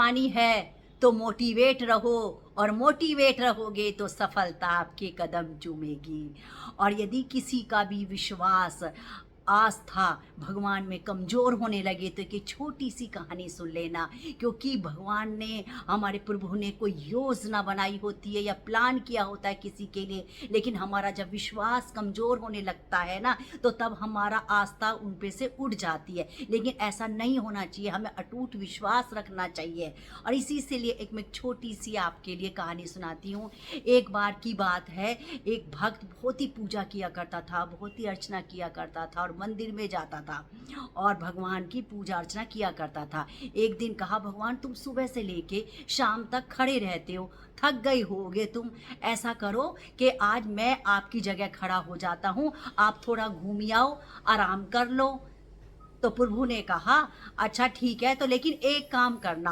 पानी है तो मोटिवेट रहो, और मोटिवेट रहोगे तो सफलता आपके कदम चूमेगी। और यदि किसी का भी विश्वास, आस्था भगवान में कमज़ोर होने लगे तो एक छोटी सी कहानी सुन लेना, क्योंकि भगवान ने, हमारे प्रभु ने कोई योजना बनाई होती है या प्लान किया होता है किसी के लिए, लेकिन हमारा जब विश्वास कमज़ोर होने लगता है ना, तो तब हमारा आस्था उन पे से उठ जाती है। लेकिन ऐसा नहीं होना चाहिए, हमें अटूट विश्वास रखना चाहिए। और इसी से लिए एक मैं छोटी सी आपके लिए कहानी सुनाती हूँ। एक बार की बात है, एक भक्त बहुत ही पूजा किया करता था, बहुत ही अर्चना किया करता था और मंदिर में जाता था और भगवान की पूजा अर्चना किया करता था। एक दिन कहा, भगवान तुम सुबह से लेके शाम तक खड़े रहते हो, थक गए होगे तुम, ऐसा करो कि आज मैं आपकी जगह खड़ा हो जाता हूँ, आप थोड़ा घूम आओ, आराम कर लो। तो प्रभु ने कहा, अच्छा ठीक है, तो लेकिन एक काम करना,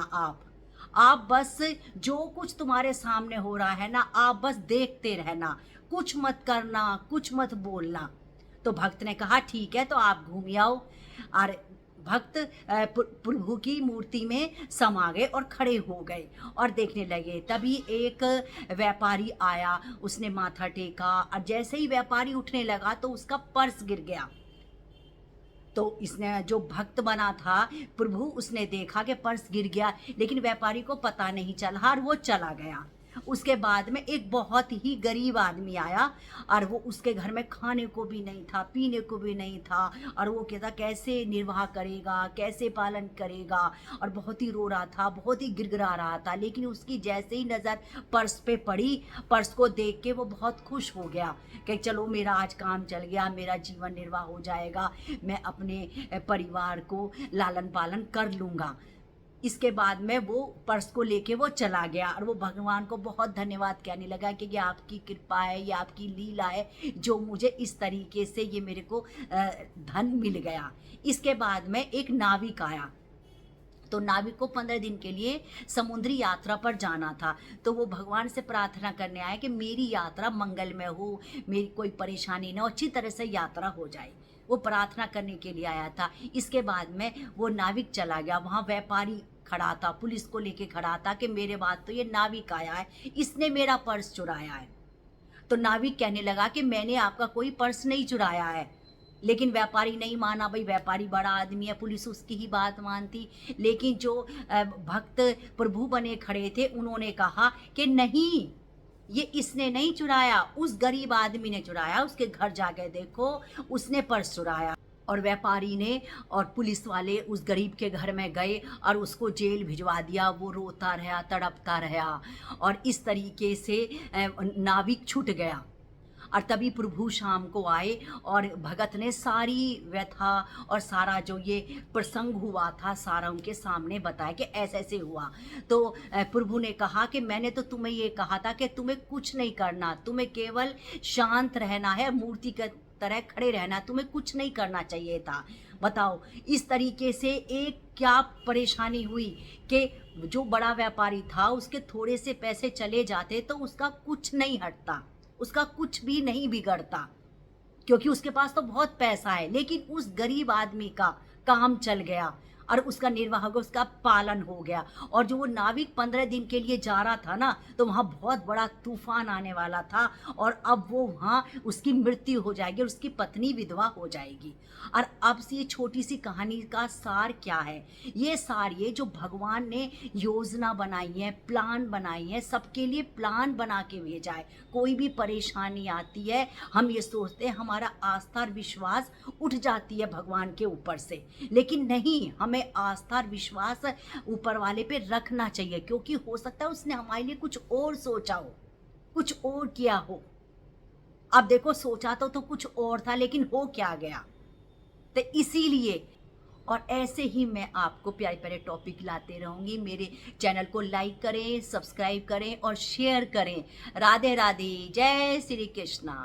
आप बस जो कुछ तुम्हारे सामने हो रहा है ना, आप बस देखते रहना, कुछ मत करना, कुछ मत बोलना। तो भक्त ने कहा ठीक है, तो आप घूम आओ। और भक्त प्रभु की मूर्ति में समा गए और खड़े हो गए और देखने लगे। तभी एक व्यापारी आया, उसने माथा टेका और जैसे ही व्यापारी उठने लगा तो उसका पर्स गिर गया। तो इसने, जो भक्त बना था प्रभु, उसने देखा कि पर्स गिर गया, लेकिन व्यापारी को पता नहीं चला और वो चला गया। उसके बाद में एक बहुत ही गरीब आदमी आया और वो, उसके घर में खाने को भी नहीं था, पीने को भी नहीं था, और वो कहता कैसे निर्वाह करेगा, कैसे पालन करेगा, और बहुत ही रो रहा था, बहुत ही गिड़गिड़ा रहा था। लेकिन उसकी जैसे ही नज़र पर्स पे पड़ी, पर्स को देख के वो बहुत खुश हो गया कि चलो मेरा आज काम चल गया, मेरा जीवन निर्वाह हो जाएगा, मैं अपने परिवार को लालन पालन कर लूँगा। इसके बाद में वो पर्स को लेके वो चला गया और वो भगवान को बहुत धन्यवाद कहने लगा कि ये आपकी कृपा है, ये आपकी लीला है, जो मुझे इस तरीके से ये मेरे को धन मिल गया। इसके बाद में एक नाविक आया। तो नाविक को 15 दिन के लिए समुद्री यात्रा पर जाना था। तो वो भगवान से प्रार्थना करने आया कि मेरी यात्रा मंगलमय हो, मेरी कोई परेशानी न हो, अच्छी तरह से यात्रा हो जाए। वो प्रार्थना करने के लिए आया था। इसके बाद में वो नाविक चला गया। वहाँ व्यापारी खड़ा था, पुलिस को लेके खड़ा था कि मेरे बाद तो ये नाविक आया है, इसने मेरा पर्स चुराया है। तो नाविक कहने लगा कि मैंने आपका कोई पर्स नहीं चुराया है। लेकिन व्यापारी नहीं माना। भाई व्यापारी बड़ा आदमी है, पुलिस उसकी ही बात मानती। लेकिन जो भक्त प्रभु बने खड़े थे, उन्होंने कहा कि नहीं, ये इसने नहीं चुराया, उस गरीब आदमी ने चुराया, उसके घर जाके देखो, उसने पर्स चुराया। और व्यापारी ने और पुलिस वाले उस गरीब के घर में गए और उसको जेल भिजवा दिया। वो रोता रहा, तड़पता रहा, और इस तरीके से नाविक छूट गया। और तभी प्रभु शाम को आए और भगत ने सारी व्यथा और सारा जो ये प्रसंग हुआ था सारा उनके सामने बताया कि ऐसे ऐसे हुआ। तो प्रभु ने कहा कि मैंने तो तुम्हें ये कहा था कि तुम्हें कुछ नहीं करना, तुम्हें केवल शांत रहना है, मूर्ति की तरह खड़े रहना, तुम्हें कुछ नहीं करना चाहिए था। बताओ, इस तरीके से एक क्या परेशानी हुई कि जो बड़ा व्यापारी था उसके थोड़े से पैसे चले जाते तो उसका कुछ नहीं हटता, उसका कुछ भी नहीं बिगड़ता, क्योंकि उसके पास तो बहुत पैसा है। लेकिन उस गरीब आदमी का काम चल गया और उसका निर्वाह हो गया, उसका पालन हो गया। और जो वो नाविक 15 दिन के लिए जा रहा था ना, तो वहाँ बहुत बड़ा तूफान आने वाला था और अब वो वहाँ उसकी मृत्यु हो जाएगी और उसकी पत्नी विधवा हो जाएगी। और अब से ये छोटी सी कहानी का सार क्या है? ये सार ये, जो भगवान ने योजना बनाई है, प्लान बनाई है, सबके लिए प्लान बना के भेजा है। कोई भी परेशानी आती है, हम ये सोचते हैं, हमारा आस्था और विश्वास उठ जाती है भगवान के ऊपर से, लेकिन नहीं, हमें आस्था और विश्वास ऊपर वाले पे रखना चाहिए, क्योंकि हो सकता है उसने हमारे लिए कुछ और सोचा हो, कुछ और किया हो। अब देखो, सोचा तो कुछ और था, लेकिन हो क्या गया। तो इसीलिए, और ऐसे ही मैं आपको प्यारे प्यारे टॉपिक लाते रहूँगी। मेरे चैनल को लाइक करें, सब्सक्राइब करें और शेयर करें। राधे राधे, जय श्री कृष्णा।